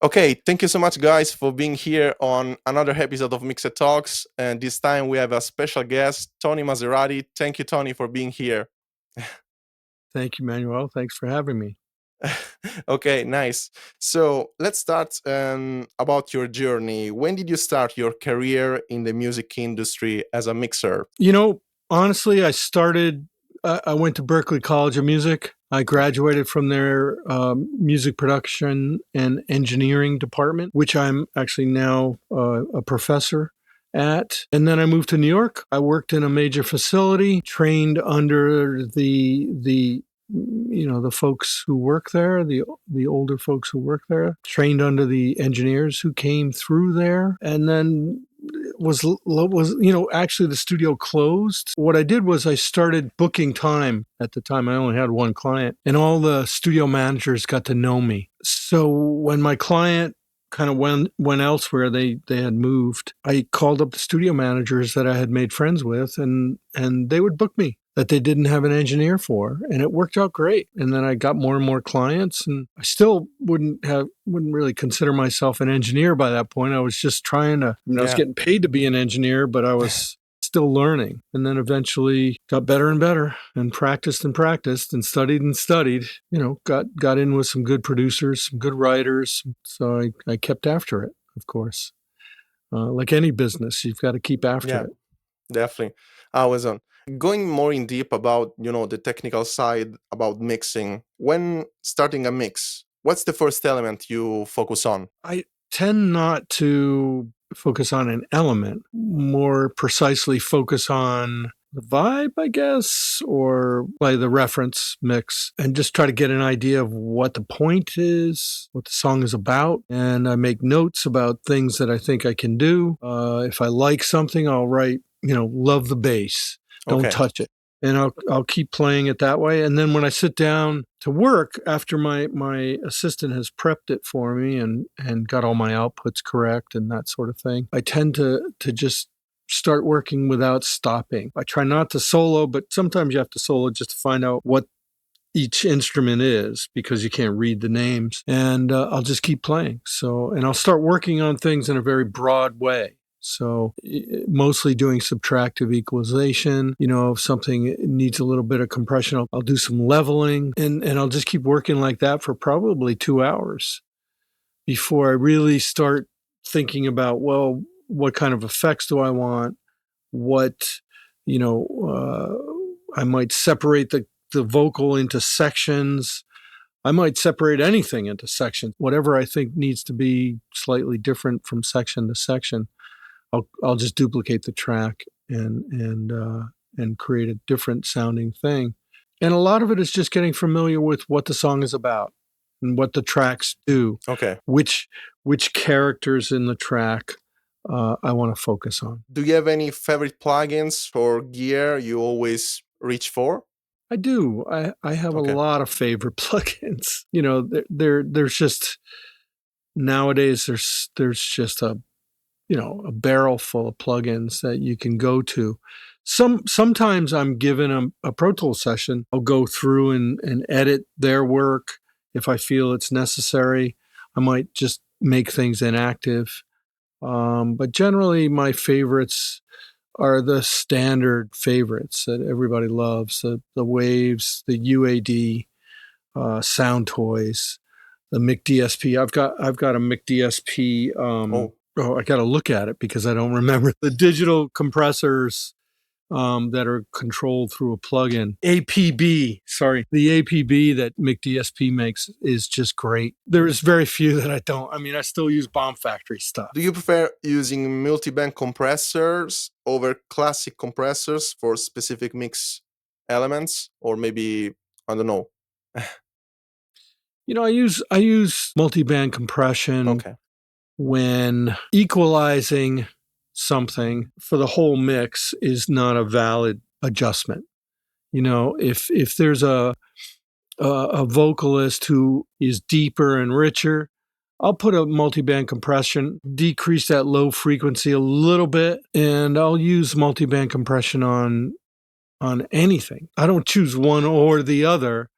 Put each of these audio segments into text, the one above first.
Okay, thank you so much, guys, for being here on another episode of Mixed Talks. And this time we have a special guest, Tony Maserati. Thank you, Tony, for being here. Thank you, Manuel. Thanks for having me. Okay, nice. So let's start about your journey. When did you start your career in the music industry as a mixer? Honestly, I went to Berklee College of Music. I graduated from their music production and engineering department, which I'm actually now a professor at. And then I moved to New York. I worked in a major facility, trained under the folks who work there, the older folks who work there, trained under the engineers who came through there, and then actually the studio closed. What I did was I started booking time. At the time I only had one client, and all the studio managers got to know me. So when my client kind of went elsewhere, they had moved, I called up the studio managers that I had made friends with, and they would book me that they didn't have an engineer for, and it worked out great. And then I got more and more clients, and I still wouldn't really consider myself an engineer by that point. I was just I was getting paid to be an engineer, but I was still learning. And then eventually got better and better, and practiced and studied and studied. Got in with some good producers, some good writers. So I kept after it, of course. Like any business, you've got to keep after it. Definitely. I was on going more in deep about the technical side about mixing. When starting a mix, what's the first element you focus on? I tend not to focus on an element, more precisely focus on the vibe, I guess, or by the reference mix, and just try to get an idea of what the point is, what the song is about. And I make notes about things that I think I can do. If I like something, I'll write, love the bass, don't touch it. And I'll keep playing it that way. And then when I sit down to work, after my assistant has prepped it for me and got all my outputs correct and that sort of thing, I tend to just start working without stopping. I try not to solo, but sometimes you have to solo just to find out what each instrument is, because you can't read the names. And I'll just keep playing. And I'll start working on things in a very broad way. So mostly doing subtractive equalization. If something needs a little bit of compression, I'll do some leveling, and I'll just keep working like that for probably 2 hours before I really start thinking about, well, what kind of effects do I want? What, I might separate the vocal into sections. I might separate anything into sections. Whatever I think needs to be slightly different from section to section, I'll just duplicate the track and create a different sounding thing. And a lot of it is just getting familiar with what the song is about and what the tracks do. Okay. Which characters in the track I want to focus on. Do you have any favorite plugins or gear you always reach for? I do. I have a lot of favorite plugins. There's just nowadays there's just a barrel full of plugins that you can go to. Sometimes I'm given a Pro Tools session. I'll go through and edit their work if I feel it's necessary. I might just make things inactive. But generally, my favorites are the standard favorites that everybody loves: the Waves, the UAD, Sound Toys, the Mic DSP. I've got a Mic DSP. I got to look at it because I don't remember the digital compressors that are controlled through a plugin. APB, sorry. The APB that Mic DSP makes is just great. There's very few that I don't. I mean, I still use Bomb Factory stuff. Do you prefer using multi-band compressors over classic compressors for specific mix elements? Or maybe, I don't know. I use multi-band compression when equalizing something for the whole mix is not a valid adjustment. If there's a vocalist who is deeper and richer, I'll put a multi-band compression, decrease that low frequency a little bit, and I'll use multi-band compression on anything. I don't choose one or the other.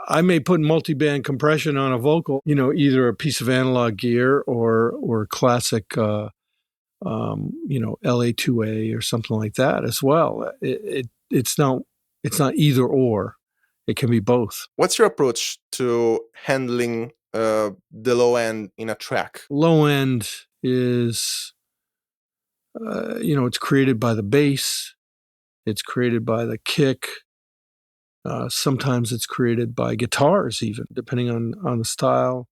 I may put multi-band compression on a vocal, either a piece of analog gear or classic, LA2A or something like that as well. It's not either or. It can be both. What's your approach to handling the low end in a track? Low end is, it's created by the bass. It's created by the kick. Sometimes it's created by guitars, even depending on the style.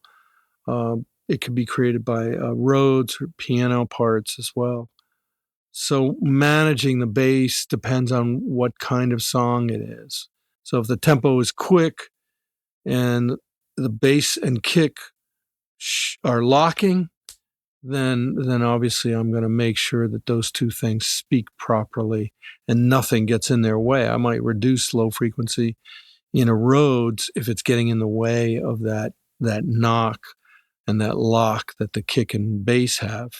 It could be created by Rhodes or piano parts as well. So managing the bass depends on what kind of song it is. So if the tempo is quick and the bass and kick are locking, then obviously I'm going to make sure that those two things speak properly and nothing gets in their way. I might reduce low frequency in a Rhodes if it's getting in the way of that knock and that lock that the kick and bass have.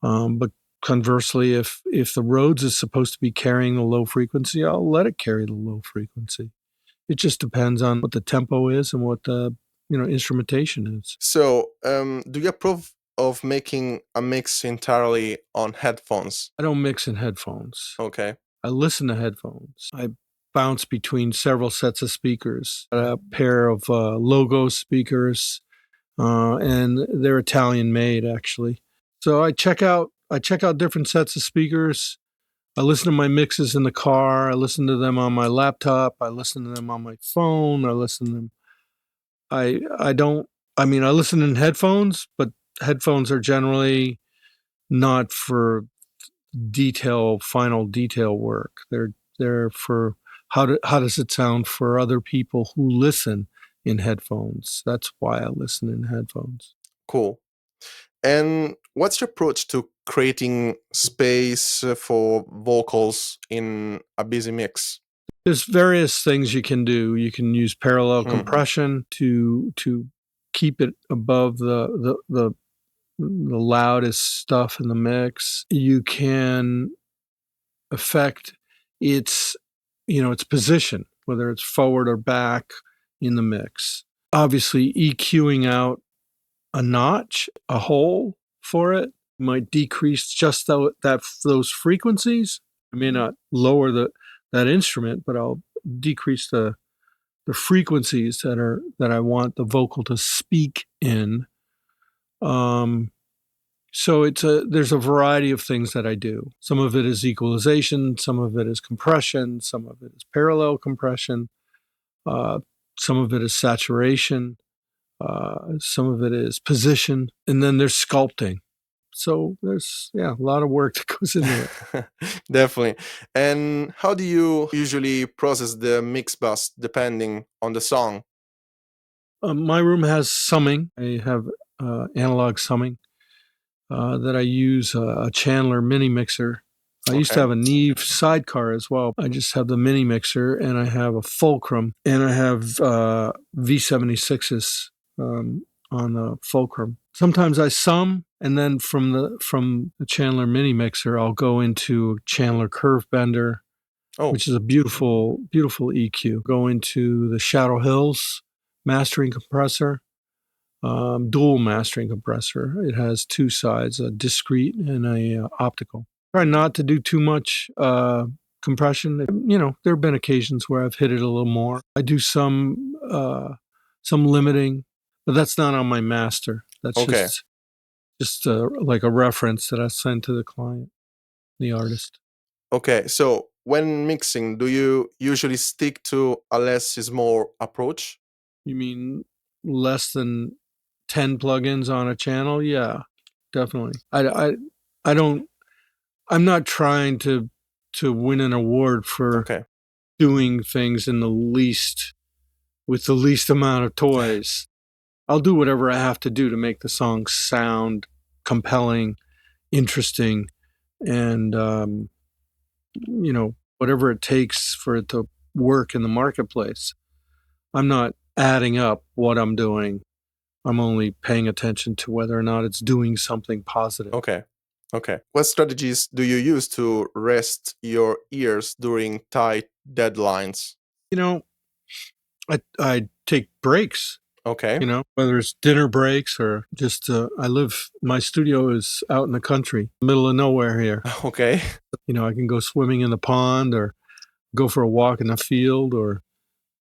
But conversely, if the Rhodes is supposed to be carrying the low frequency, I'll let it carry the low frequency. It just depends on what the tempo is and what the instrumentation is. So, do you approve of making a mix entirely on headphones? I don't mix in headphones. Okay. I listen to headphones. I bounce between several sets of speakers, a pair of Logo speakers, and they're Italian made actually. So I check out different sets of speakers. I listen to my mixes in the car. I listen to them on my laptop. I listen to them on my phone. I listen to them. I don't. I mean, I listen in headphones, but headphones are generally not for final detail work. They're for how does it sound for other people who listen in headphones. That's why I listen in headphones. Cool. And what's your approach to creating space for vocals in a busy mix? There's various things you can do. You can use parallel Mm. compression to keep it above the loudest stuff in the mix. You can affect its position, whether it's forward or back in the mix. Obviously, EQing out a notch, a hole for it might decrease just those frequencies. I may not lower that instrument, but I'll decrease the frequencies that I want the vocal to speak in. So there's a variety of things that I do. Some of it is equalization, some of it is compression, some of it is parallel compression, some of it is saturation, some of it is position, and then there's sculpting. So there's a lot of work that goes into it. Definitely. And how do you usually process the mix bus depending on the song? My room has summing. I have analog summing that I use a Chandler mini mixer. I used to have a Neve sidecar as well. I just have the mini mixer, and I have a Fulcrum, and I have V76s on the Fulcrum. Sometimes I sum, and then from the Chandler mini mixer, I'll go into Chandler Curve Bender, which is a beautiful, beautiful EQ. Go into the Shadow Hills mastering compressor. Dual mastering compressor. It has two sides, a discrete and a optical. Try not to do too much compression. There have been occasions where I've hit it a little more. I do some limiting, but that's not on my master. That's just like a reference that I send to the client, the artist. Okay, so when mixing, do you usually stick to a less is more approach? You mean less than 10 plugins on a channel? Yeah, definitely. I don't. I'm not trying to win an award for doing things with the least amount of toys. I'll do whatever I have to do to make the song sound compelling, interesting, and whatever it takes for it to work in the marketplace. I'm not adding up what I'm doing. I'm only paying attention to whether or not it's doing something positive. Okay. What strategies do you use to rest your ears during tight deadlines? I take breaks, Okay. whether it's dinner breaks or just, my studio is out in the country, middle of nowhere here. Okay. I can go swimming in the pond or go for a walk in the field or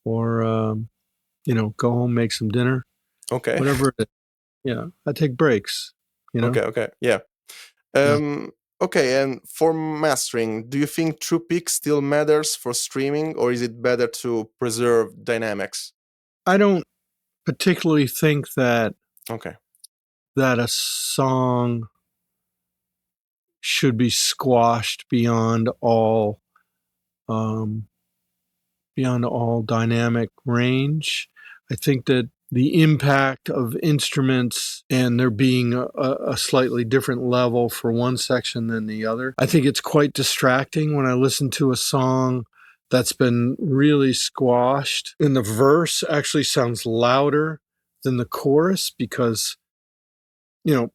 go home, make some dinner, Okay. whatever it is. Yeah, I take breaks, you know? Okay. Okay. Yeah. Yeah. Um, okay. And for mastering, do you think true peak still matters for streaming, or is it better to preserve dynamics? I don't particularly think Okay. that a song should be squashed um, beyond all dynamic range. I think that the impact of instruments and there being a slightly different level for one section than the other, I think it's quite distracting when I listen to a song that's been really squashed and the verse actually sounds louder than the chorus because, you know,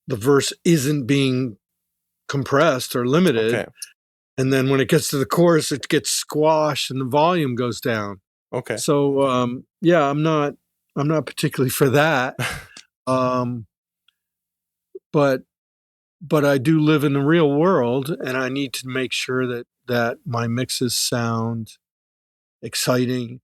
the verse isn't being compressed or limited. Okay. And then when it gets to the chorus, it gets squashed and the volume goes down. Okay. So yeah, I'm not particularly for that. Um, but I do live in the real world, and I need to make sure that my mixes sound exciting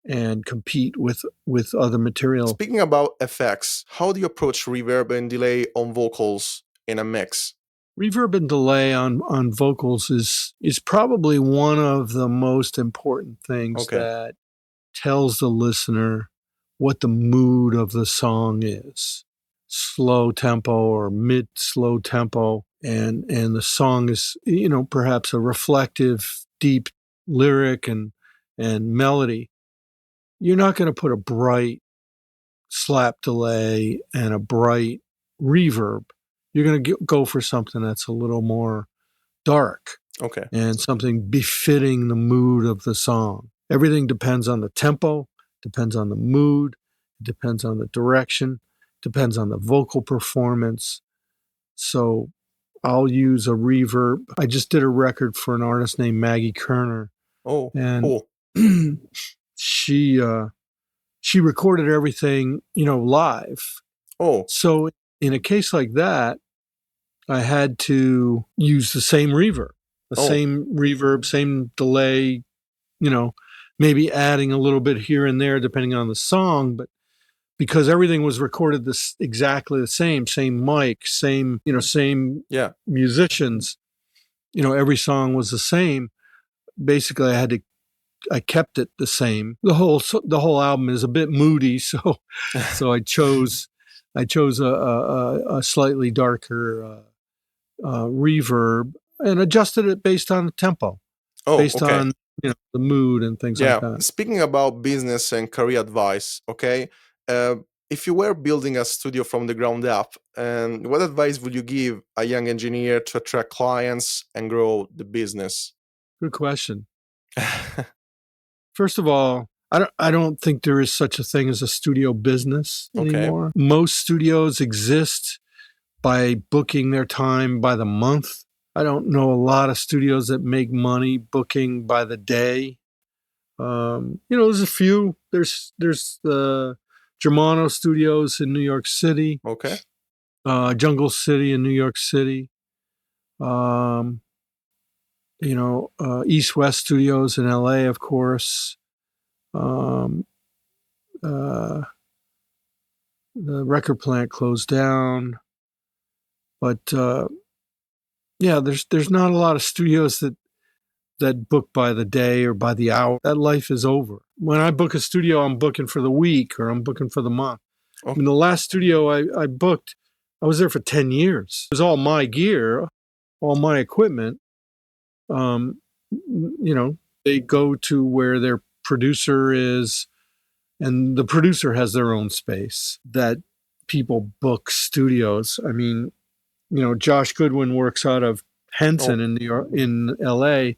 and compete with other material. Speaking about effects, how do you approach reverb and delay on vocals in a mix? Reverb and delay on vocals is probably one of the most important things Okay. that tells the listener what the mood of the song is. Slow tempo or mid slow tempo. And the song is, perhaps a reflective, deep lyric and melody. You're not going to put a bright slap delay and a bright reverb. You're going to go for something that's a little more dark Okay. and something befitting the mood of the song. Everything depends on the tempo, depends on the mood, depends on the direction, depends on the vocal performance. So I'll use a reverb. I just did a record for an artist named Maggie Kerner, Oh, and cool. she she recorded everything, live. Oh, So in a case like that, I had to use oh, same reverb, same delay, you know, maybe adding a little bit here and there depending on the song, but because everything was recorded this exactly the same mic, same yeah. musicians, every song was the same. Basically, I kept it the same. The whole album is a bit moody, so I chose a slightly darker reverb and adjusted it based on the tempo, Oh, based okay. on the mood and things like Yeah. that. Speaking about business and career advice, okay. Uh, if you were building a studio from the ground up, and what advice would you give a young engineer to attract clients and grow the business? Good question. First of all, I don't think there is such a thing as a studio business Okay. anymore. Most studios exist by booking their time by the month. I don't know a lot of studios that make money booking by the day. There's a few. There's the Germano Studios in New York City, Okay. Jungle City in New York City. Um, East West Studios in LA, of course. Um, uh, the record plant closed down, but yeah, there's not a lot of studios that book by the day or by the hour. That life is over. When I book a studio, I'm booking for the week or I'm booking for the month. I Oh, mean, the last studio I booked, I was there for 10 years. It was all my gear, all my equipment. Um, they go to where their producer is, and the producer has their own space that people book studios. I mean, Josh Goodwin works out of Henson oh, in New York, in LA.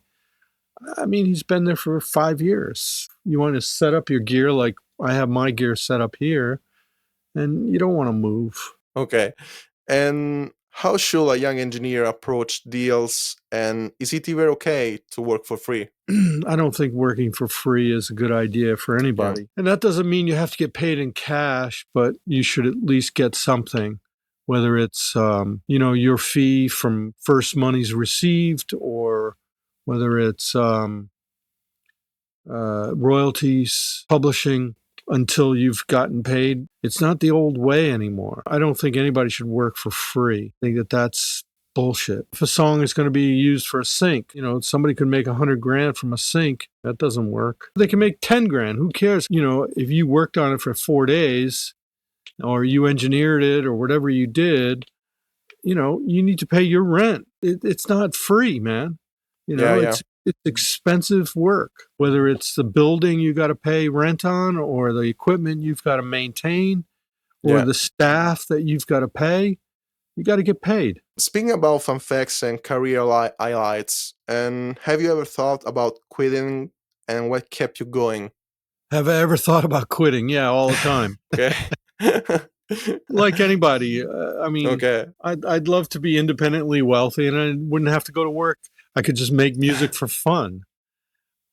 I mean, he's been there for 5 years. You want to set up your gear like I have my gear set up here, and you don't want to move. okay. And How should a young engineer approach deals, and is it ever okay to work for free? I don't think working for free is a good idea for Yeah, anybody. And that doesn't mean you have to get paid in cash, but you should at least get something, whether it's, your fee from first monies received, or whether it's royalties, publishing until you've gotten paid. It's not the old way anymore. I don't think anybody should work for free. I think that that's bullshit. If a song is going to be used for a sync, somebody could make 100 grand from a sync. That doesn't work. They can make 10 grand. Who cares? If you worked on it for 4 days, or you engineered it, or whatever you did, you need to pay your rent. It's not free, man. yeah, yeah, It's expensive work, whether it's the building you got to pay rent on, or the equipment you've got to maintain, or yeah. the staff that you've got to pay. You got to get paid. Speaking about fun facts and career highlights, and have you ever thought about quitting, and what kept you going? Have I ever thought about quitting? Yeah, all the time. Okay. Like anybody, Okay. I'd love to be independently wealthy, and I wouldn't have to go to work. I could just make music for fun.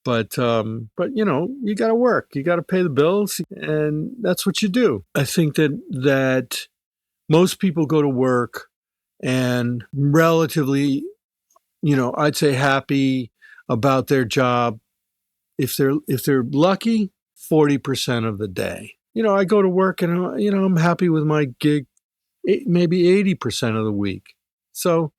But you got to work. You got to pay the bills, and that's what you do. I think that most people go to work and relatively, I'd say happy about their job. If they're lucky, 40% of the day. I go to work and I'm happy with my gig, maybe 80% of the week. So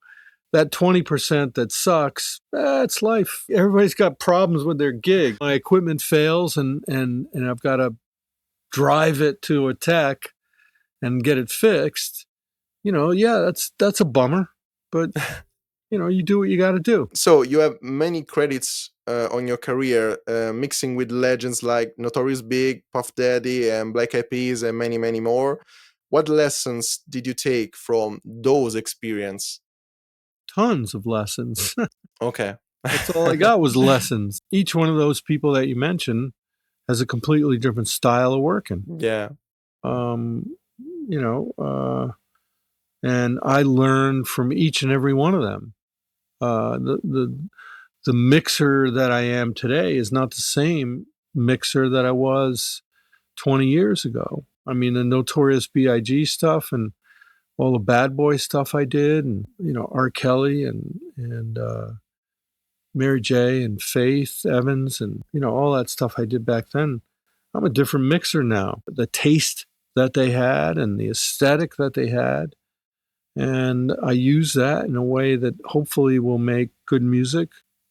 that 20% that sucks, that's life. Everybody's got problems with their gig. My equipment fails, and I've got to drive it to a tech and get it fixed. Yeah, that's a bummer, but you do what you got to do. So you have many credits on your career, mixing with legends like Notorious B.I.G, Puff Daddy, and Black Eyed Peas, and many, many more. What lessons did you take from those experience? Tons of lessons. Okay. That's all I got was lessons. Each one of those people that you mentioned has a completely different style of working. Yeah. Um, you know, uh, and I learned from each and every one of them. The mixer that I am today is not the same mixer that I was 20 years ago. I mean, the Notorious B.I.G stuff and all the bad boy stuff I did, and R. Kelly and Mary J. and Faith Evans, and all that stuff I did back then. I'm a different mixer now. The taste that they had and the aesthetic that they had, and I use that in a way that hopefully will make good music.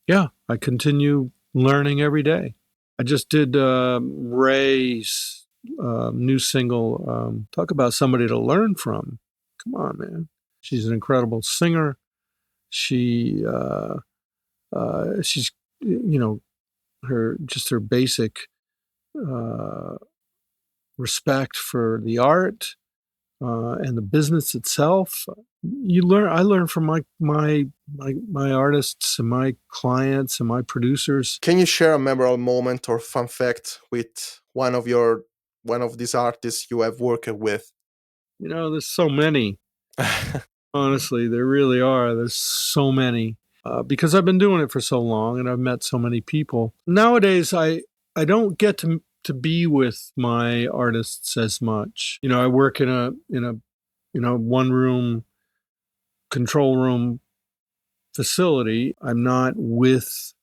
Yeah, I continue learning every day. I just did Ray's new single. Talk about somebody to learn from. Come on, man. She's an incredible singer. She's her basic uh, respect for the art and the business itself. I learn from my artists and my clients and my producers. Can you share a memorable moment or fun fact with one of these artists you have worked with? There's so many. Honestly, there really are. There's so many. Because I've been doing it for so long and I've met so many people. Nowadays, I don't get to be with my artists as much. I work in a one room control room facility. I'm not with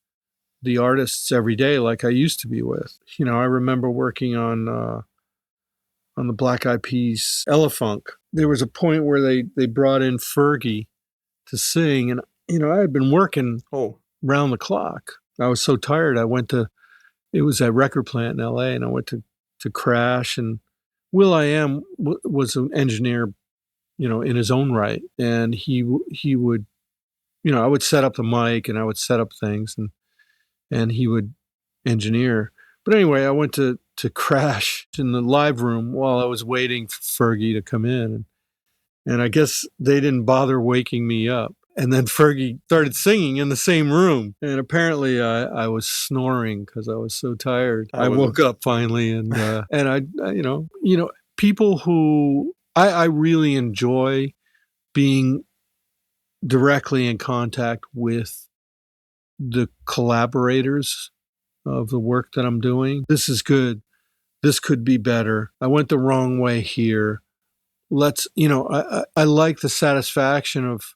the artists every day like I used to be with. I remember working on the Black Eyed Peas Elefunk. There was a point where they brought in Fergie to sing, and I had been working Oh, round the clock. I was so tired. It was a record plant in LA, and I went to crash. And Will I Am was an engineer, in his own right, and he would, I would set up the mic and I would set up things, and he would engineer. But anyway, I went to crash in the live room while I was waiting for Fergie to come in, and I guess they didn't bother waking me up. And then Fergie started singing in the same room. And apparently I was snoring because I was so tired. I I was. woke up finally, and people who I really enjoy being directly in contact with the collaborators of the work that I'm doing. This is good. This could be better. I went the wrong way here. I like the satisfaction of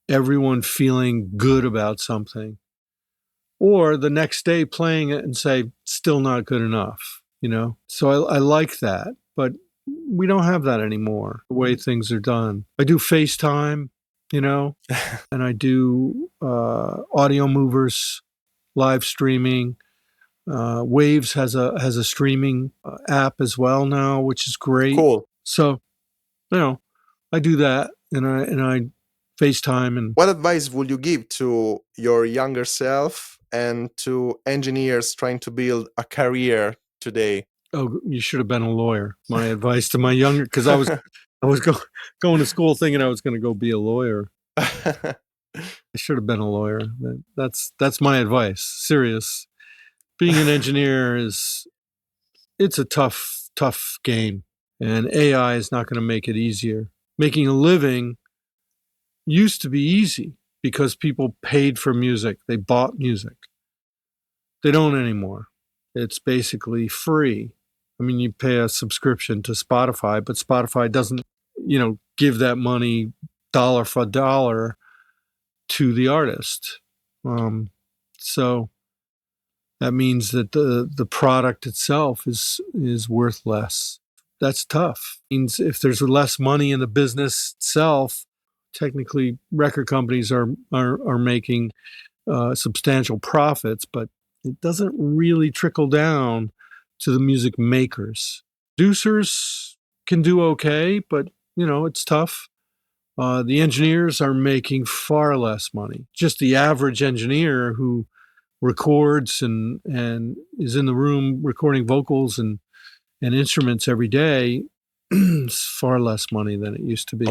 everyone feeling good about something, or the next day playing it and say, still not good enough, So I like that, but we don't have that anymore, the way things are done. I do FaceTime, and I do audio movers, live streaming. Waves has a streaming app as well now, which is great. Cool. So, I do that, and I FaceTime. And What advice would you give to your younger self and to engineers trying to build a career today? oh, you should have been a lawyer. My advice to my younger, because I was going to school thinking I was going to go be a lawyer. I should have been a lawyer. That's my advice. Serious. Being an engineer it's a tough game, and AI is not going to make it easier. Making a living used to be easy because people paid for music. They bought music. They don't anymore. It's basically free. I mean, you pay a subscription to Spotify, but Spotify doesn't, give that money dollar for dollar to the artist. So that means that the product itself is worth less. That's tough. It means if there's less money in the business itself, technically record companies are making substantial profits, but it doesn't really trickle down to the music makers. Producers can do okay, but it's tough. The engineers are making far less money. Just the average engineer who records and is in the room recording vocals and instruments every day is far less money than it used to be.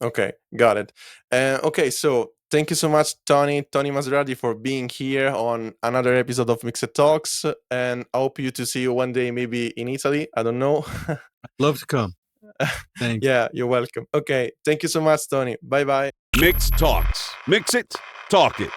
Okay, got it. Okay, so thank you so much, Tony Maserati, for being here on another episode of Mixed Talks, and I hope to see you one day, maybe in Italy. I don't know. I'd love to come. Thanks. Yeah, you're welcome. Okay, thank you so much, Tony. Bye bye. Mixed Talks. Mix it, talk it.